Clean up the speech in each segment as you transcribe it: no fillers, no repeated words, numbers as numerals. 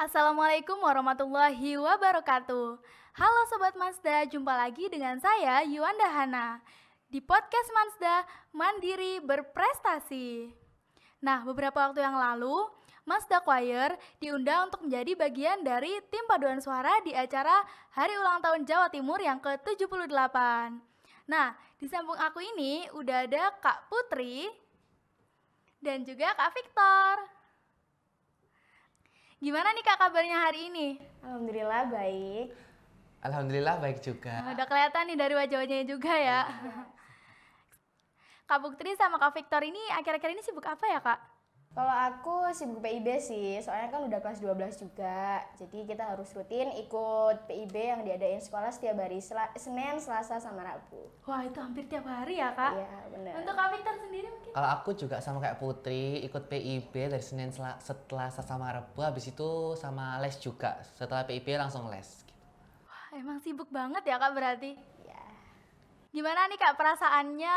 Assalamualaikum warahmatullahi wabarakatuh. Halo Sobat Mazda, jumpa lagi dengan saya Yuanda Hana di podcast Mazda Mandiri Berprestasi. Nah, beberapa waktu yang lalu, Mazda Choir diundang untuk menjadi bagian dari tim paduan suara di acara Hari Ulang Tahun Jawa Timur yang ke-78. Nah, di samping aku ini udah ada Kak Putri dan juga Kak Victor. Gimana nih Kak kabarnya hari ini? Alhamdulillah baik. Alhamdulillah baik juga. Udah kelihatan nih dari wajah-wajahnya juga ya. Kak Putri sama Kak Victor ini akhir-akhir ini sibuk apa ya Kak? Kalau aku sibuk PIB sih, soalnya kan udah kelas 12 juga. Jadi kita harus rutin ikut PIB yang diadain sekolah setiap hari Senin, Selasa, sama Rabu. Wah itu hampir tiap hari ya Kak? Iya benar. Untuk Kak Victor sendiri mungkin? Kalau aku juga sama kayak Putri, ikut PIB dari Senin setelah sama Rabu, habis itu sama les juga. Setelah PIB langsung les. Wah emang sibuk banget ya Kak berarti? Ya. Gimana nih Kak perasaannya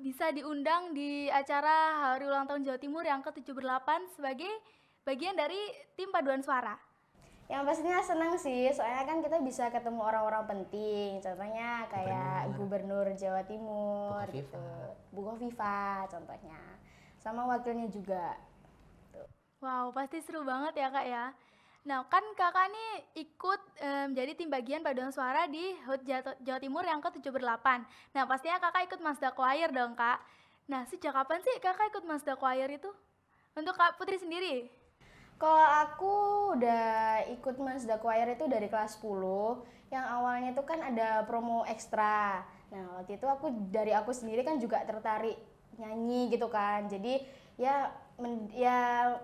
bisa diundang di acara Hari Ulang Tahun Jawa Timur yang ke-78 sebagai bagian dari tim paduan suara? Yang pastinya senang sih, soalnya kan kita bisa ketemu orang-orang penting. Contohnya kayak Gubernur Jawa Timur gitu. Bu Khofifa contohnya. Sama wakilnya juga. Wow, pasti seru banget ya Kak ya. Nah kan kakak nih ikut jadi tim bagian paduan suara di HUT Jawa Timur yang ke-78. Nah pastinya kakak ikut Mazda Choir dong Kak. Nah sejak kapan sih kakak ikut Mazda Choir itu? Untuk Kak Putri sendiri? Kalau aku udah ikut Mazda Choir itu dari kelas 10, yang awalnya itu kan ada promo ekstra. Nah waktu itu dari aku sendiri kan juga tertarik nyanyi gitu kan. Jadi ya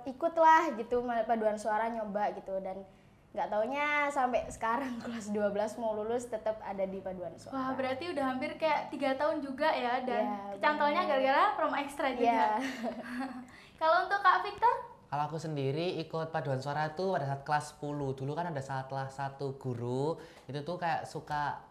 ikutlah gitu paduan suara nyoba gitu, dan nggak taunya sampai sekarang kelas 12 mau lulus tetap ada di paduan suara. Wah berarti udah hampir kayak 3 tahun juga ya, dan Ya, kecantolnya gara-gara promo ekstra juga. Ya. Kalau untuk Kak Victor? Kalau aku sendiri ikut paduan suara itu pada saat kelas 10. Dulu kan ada salah satu guru, itu tuh kayak suka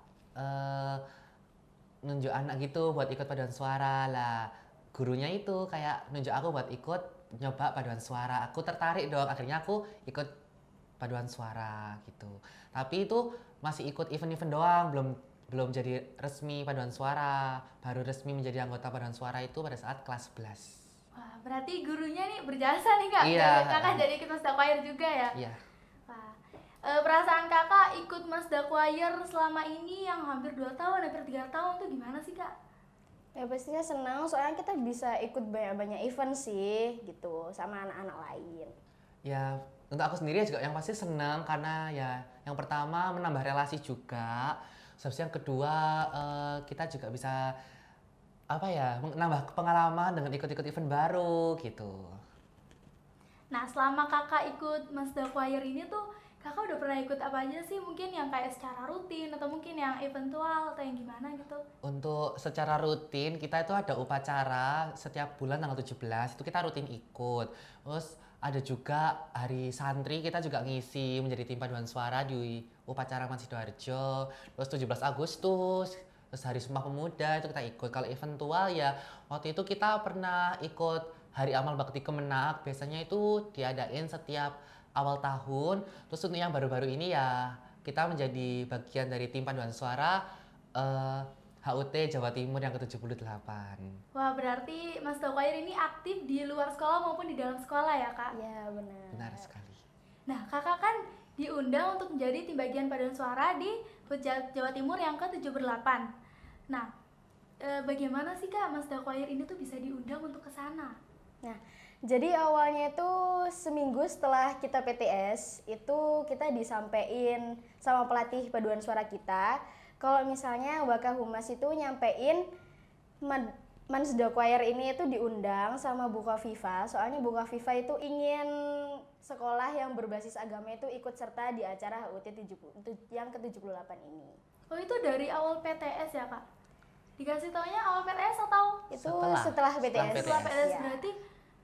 nunjuk anak gitu buat ikut paduan suara lah. Gurunya itu kayak nunjuk aku buat ikut nyoba paduan suara. Aku tertarik dong, akhirnya aku ikut paduan suara gitu. Tapi itu masih ikut event-event doang, belum jadi resmi paduan suara. Baru resmi menjadi anggota paduan suara itu pada saat kelas 11. Wah berarti gurunya nih berjasa nih Kak. Iya. Kakak jadi ikut Mazda Choir juga ya? Iya. Wah, perasaan kakak ikut Mazda Choir selama ini yang hampir 2 tahun, hampir 3 tahun tuh gimana sih Kak? Ya pastinya senang, soalnya kita bisa ikut banyak-banyak event sih gitu sama anak-anak lain. Ya, untuk aku sendiri juga yang pasti senang karena ya yang pertama menambah relasi juga. Terus yang kedua kita juga bisa apa ya, menambah pengalaman dengan ikut-ikut event baru gitu. Nah selama kakak ikut Mazda Choir ini tuh kakak udah pernah ikut apa aja sih? Mungkin yang kayak secara rutin atau mungkin yang eventual atau yang gimana gitu? Untuk secara rutin kita itu ada upacara setiap bulan tanggal 17 itu kita rutin ikut. Terus ada juga hari santri kita juga ngisi menjadi tim paduan suara di upacara Man Sidoarjo. Terus 17 Agustus, terus hari Sumpah Pemuda itu kita ikut. Kalau eventual ya waktu itu kita pernah ikut Hari Amal Bakti Kemenak. Biasanya itu diadain setiap awal tahun. Terus untuk yang baru-baru ini ya kita menjadi bagian dari tim paduan suara HUT Jawa Timur yang ke-78. Wah berarti Mazda Choir ini aktif di luar sekolah maupun di dalam sekolah ya Kak? Ya benar. Benar sekali. Nah kakak kan diundang untuk menjadi tim bagian paduan suara di HUT Jawa Timur yang ke-78. Nah bagaimana sih Kak Mazda Choir ini tuh bisa diundang untuk ke sana? Nah, jadi awalnya itu seminggu setelah kita PTS, itu kita disampaikan sama pelatih paduan suara kita, kalau misalnya Wakahumas itu nyampein Mazda Choir ini itu diundang sama Bu Khofifa, soalnya Bu Khofifa itu ingin sekolah yang berbasis agama itu ikut serta di acara HUT yang ke-78 ini. Oh itu dari awal PTS ya Kak? Dikasih taunya awal PTS atau? Itu setelah PTS. Setelah PTS Ya. berarti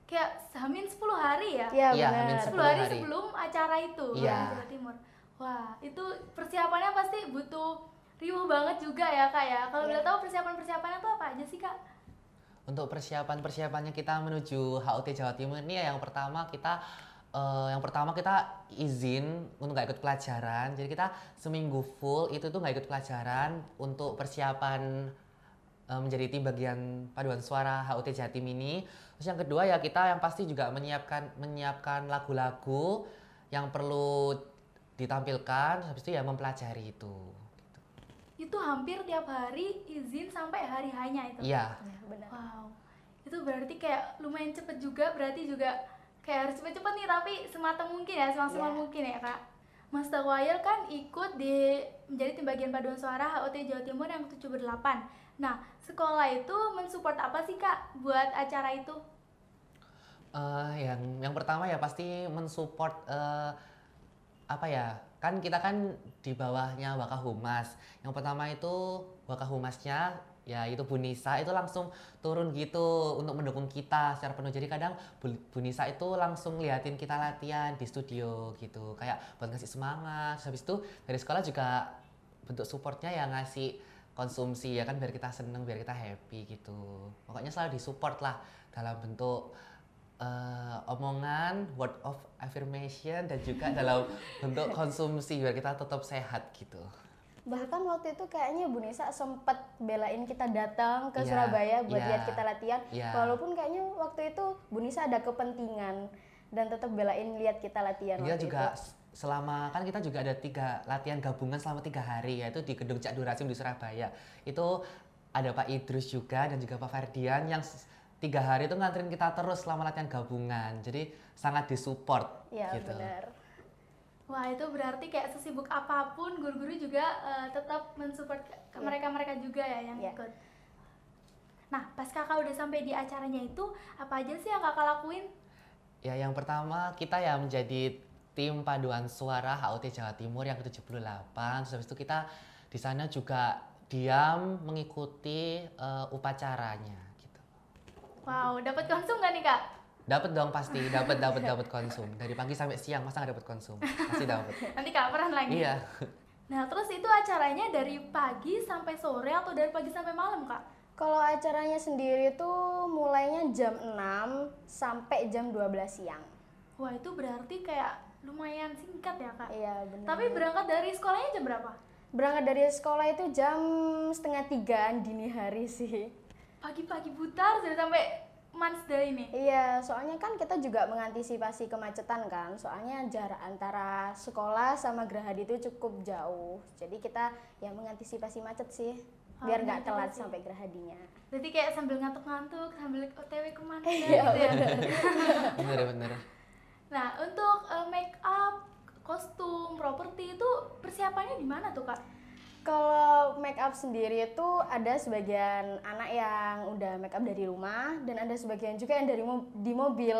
kayak hamin 10 hari ya? Iya Iya, benar. hamin 10 hari sebelum acara itu Iya. di Jawa Timur. Wah, itu persiapannya pasti butuh riuh banget juga ya Kak ya. Kalau boleh tahu persiapan-persiapannya tuh apa aja sih Kak? Untuk persiapan-persiapannya kita menuju HUT Jawa Timur ini ya yang pertama kita Yang pertama kita izin untuk nggak ikut pelajaran, jadi kita seminggu full itu tuh nggak ikut pelajaran untuk persiapan menjadi tim bagian paduan suara HUT Jatim ini. Terus yang kedua ya kita yang pasti juga menyiapkan lagu-lagu yang perlu ditampilkan, habis itu ya mempelajari itu. Itu hampir tiap hari izin sampai hari hanya itu. Iya. Ya, benar. Wow, itu berarti kayak lumayan cepet juga, berarti juga kayak harus cepet-cepet nih, tapi sematang mungkin ya, semaksimal Iya. mungkin ya Kak. Mas Takwayel kan ikut menjadi tim bagian paduan suara HUT Jawa Timur yang ke-78. Nah, sekolah itu mensupport apa sih Kak buat acara itu? Yang pertama ya pasti mensupport apa ya, kan kita kan di bawahnya Wakahumas. Yang pertama itu Wakahumasnya ya itu Bu Nisa itu langsung turun gitu untuk mendukung kita secara penuh. Jadi kadang Bu Nisa itu langsung liatin kita latihan di studio gitu, kayak buat ngasih semangat. Terus habis itu dari sekolah juga bentuk supportnya ya ngasih konsumsi ya kan, biar kita seneng, biar kita happy gitu. Pokoknya selalu disupport lah dalam bentuk omongan, word of affirmation, dan juga dalam bentuk konsumsi biar kita tetap sehat gitu. Bahkan waktu itu kayaknya Bu Nisa sempet belain kita datang ke Iya, Surabaya buat iya, lihat kita latihan. iya. Walaupun kayaknya waktu itu Bu Nisa ada kepentingan dan tetap belain lihat kita latihan Dia waktu juga itu. selama, kan kita juga ada 3 latihan gabungan selama 3 hari, yaitu di Gedung Cak Durasim di Surabaya. Itu ada Pak Idrus juga dan juga Pak Ferdian yang 3 hari itu nganterin kita terus selama latihan gabungan. Jadi sangat disupport Iya, gitu. benar. Wah, itu berarti kayak sesibuk apapun guru-guru juga tetap mensupport mereka-mereka juga ya yang Iya. ikut. Nah, pas kakak udah sampai di acaranya itu, apa aja sih yang kakak lakuin? Ya, yang pertama kita ya menjadi tim paduan suara HUT Jawa Timur yang ke-78. Terus habis itu kita di sana juga diam mengikuti upacaranya gitu. Wow, dapat konsum gak nih kak? Dapat dong pasti, dapat konsum. Dari pagi sampai siang masa nggak dapat konsum? Pasti dapat. Nanti kak peran lagi. Iya. Nah, terus itu acaranya dari pagi sampai sore atau dari pagi sampai malam kak? Kalau acaranya sendiri tuh mulainya jam 6 sampai jam 12 siang. Wah, itu berarti kayak lumayan singkat ya kak? Iya, benar. Tapi berangkat dari sekolahnya jam berapa? Berangkat dari sekolah itu jam 2:30 dini hari sih. Pagi-pagi buta sudah sampai Mansda ini. Iya, soalnya kan kita juga mengantisipasi kemacetan kan. Soalnya jarak antara sekolah sama Gerahadi itu cukup jauh. Jadi kita ya mengantisipasi macet sih, biar nggak bener telat sih. sampai Gerahadinya. Berarti kayak sambil ngantuk-ngantuk, sambil OTW ke Mansda Iya, gitu ya. Bener. Nah, untuk make up, kostum, properti itu persiapannya di mana tuh kak? Kalau make up sendiri itu ada sebagian anak yang udah make up dari rumah dan ada sebagian juga yang di mobil.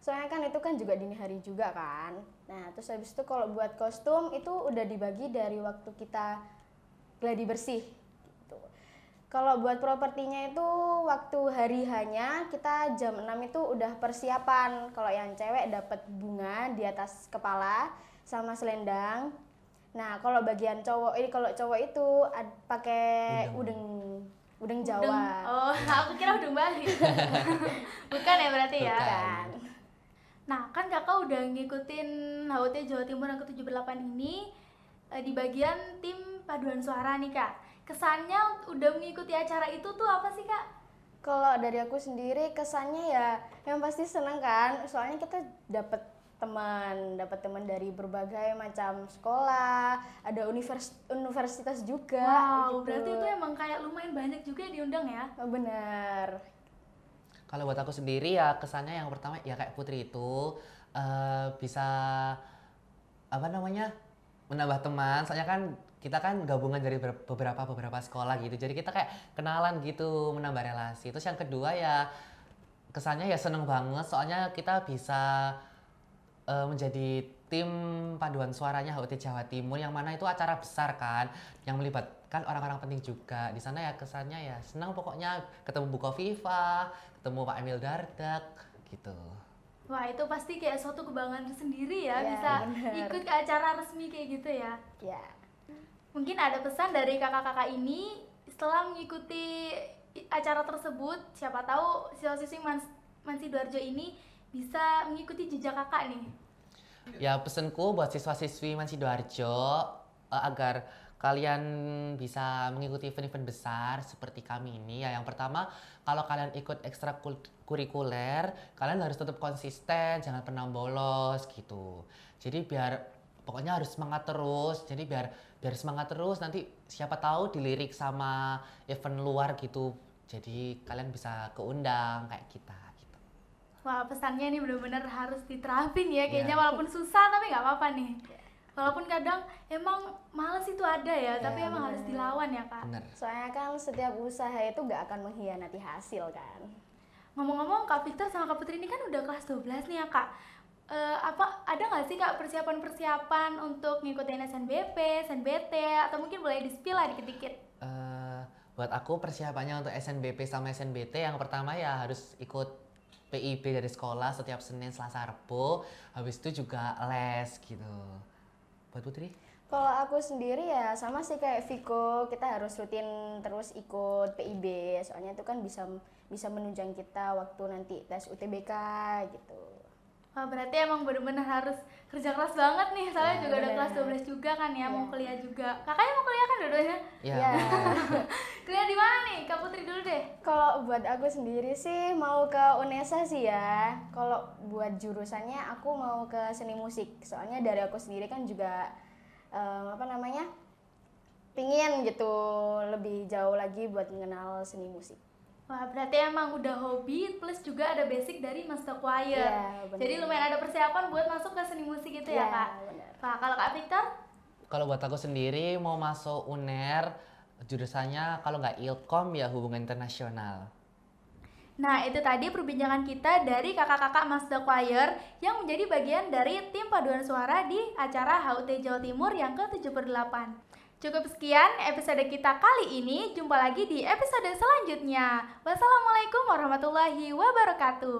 Soalnya kan itu kan juga dini hari juga kan. Nah, terus habis itu kalau buat kostum itu udah dibagi dari waktu kita gladi bersih gitu. Kalau buat propertinya itu waktu hari hanya kita jam 6 itu udah persiapan. Kalau yang cewek dapat bunga di atas kepala sama selendang. Nah, kalau bagian cowok, kalau cowok itu pakai udeng Jawa. Oh, aku kira udeng Bali. Bukan ya berarti ya? Bukan. Kan. Nah, kan kakak udah ngikutin HUT Jawa Timur yang ke-78 ini di bagian tim paduan suara nih kak. Kesannya udah mengikuti acara itu tuh apa sih kak? Kalau dari aku sendiri kesannya ya yang pasti seneng kan. Soalnya kita dapat teman dari berbagai macam sekolah, ada universitas juga. Wow, gitu. berarti itu emang kayak lumayan banyak juga yang diundang ya? Oh, benar. Kalau buat aku sendiri ya kesannya yang pertama ya kayak Putri itu bisa apa namanya menambah teman. Soalnya kan kita kan gabungan dari beberapa sekolah gitu. Jadi kita kayak kenalan gitu, menambah relasi. Terus yang kedua ya kesannya ya seneng banget. Soalnya kita bisa menjadi tim paduan suaranya HUT Jawa Timur yang mana itu acara besar kan yang melibatkan orang-orang penting juga. Di sana ya kesannya ya senang pokoknya ketemu Bu Kofifa, ketemu Pak Emil Dardak gitu. Wah, itu pasti kayak suatu kebanggaan tersendiri ya, Ya, bisa bener. ikut ke acara resmi kayak gitu ya. Ya. Mungkin ada pesan dari kakak-kakak ini setelah mengikuti acara tersebut, siapa tahu siswa-siswi Mansi Sidoarjo ini bisa mengikuti jejak kakak nih. Ya pesanku buat siswa-siswi Man Sidoarjo agar kalian bisa mengikuti event-event besar seperti kami ini ya. Yang pertama, kalau kalian ikut ekstrakurikuler, kalian harus tetap konsisten, jangan pernah bolos gitu. Jadi pokoknya harus semangat terus. Jadi biar semangat terus, nanti siapa tahu dilirik sama event luar gitu. Jadi kalian bisa keundang kayak kita gitu. Wah, pesannya ini benar-benar harus diterapin ya kayaknya, Ya. walaupun susah tapi nggak apa-apa nih. Walaupun kadang emang males itu ada ya, tapi Ya, emang harus bener. dilawan ya Kak. Bener. Soalnya kan setiap usaha itu nggak akan mengkhianati hasil kan. Ngomong-ngomong, Kak Victor sama Kak Putri ini kan udah kelas 12 nih ya Kak. Ada nggak sih Kak persiapan-persiapan untuk ngikutin SNBP, SNBT, atau mungkin boleh di-spill lah dikit-dikit? Buat aku persiapannya untuk SNBP sama SNBT yang pertama ya harus ikut PIB dari sekolah setiap Senin, Selasa, Rabu. Habis itu juga les gitu. Buat Putri? Kalau aku sendiri ya sama sih kayak Viko, kita harus rutin terus ikut PIB. Soalnya itu kan bisa menunjang kita waktu nanti tes UTBK gitu. Wah, berarti emang bener-bener harus kerja keras banget nih, soalnya Ya, juga udah bener. kelas 12 juga kan ya, mau Ya. kuliah juga. Kakaknya mau kuliah kan dua-duanya? Ya, Ya. bener. Kuliah di mana nih? Kak Putri dulu deh. Kalau buat aku sendiri sih mau ke UNESA sih ya. Kalau buat jurusannya aku mau ke seni musik. Soalnya dari aku sendiri kan juga pingin gitu lebih jauh lagi buat mengenal seni musik. Wah, berarti emang udah hobi plus juga ada basic dari master choir. Iya, bener. Jadi lumayan ada persiapan buat masuk ke seni musik itu ya, Iya, Kak? bener. Wah, kalau Kak Victor? Kalau buat aku sendiri mau masuk UNER, jurusannya kalau nggak Ilkom ya hubungan internasional. Nah, itu tadi perbincangan kita dari kakak-kakak Master Choir yang menjadi bagian dari tim paduan suara di acara HUT Jawa Timur yang ke-78. Cukup sekian episode kita kali ini, jumpa lagi di episode selanjutnya. Wassalamualaikum warahmatullahi wabarakatuh.